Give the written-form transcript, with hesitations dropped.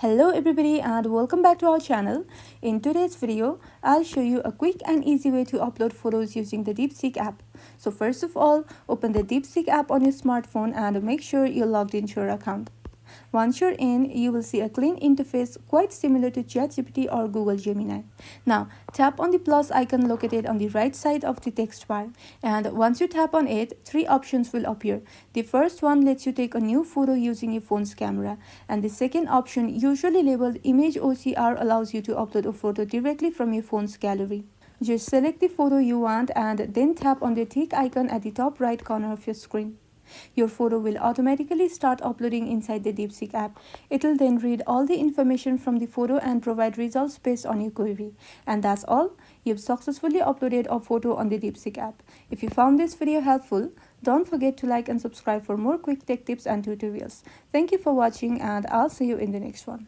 Hello everybody and welcome back to our channel. In today's video, I'll show you a quick and easy way to upload photos using the DeepSeek app. So first of all, open the DeepSeek app on your smartphone and make sure you're logged into your account. Once you're in, you will see a clean interface quite similar to ChatGPT or Google Gemini. Now, tap on the plus icon located on the right side of the text bar. And once you tap on it, three options will appear. The first one lets you take a new photo using your phone's camera. And the second option, usually labeled Image OCR, allows you to upload a photo directly from your phone's gallery. Just select the photo you want and then tap on the tick icon at the top right corner of your screen. Your photo will automatically start uploading inside the DeepSeek app. It will then read all the information from the photo and provide results based on your query. And that's all. You've successfully uploaded a photo on the DeepSeek app. If you found this video helpful, don't forget to like and subscribe for more quick tech tips and tutorials. Thank you for watching and I'll see you in the next one.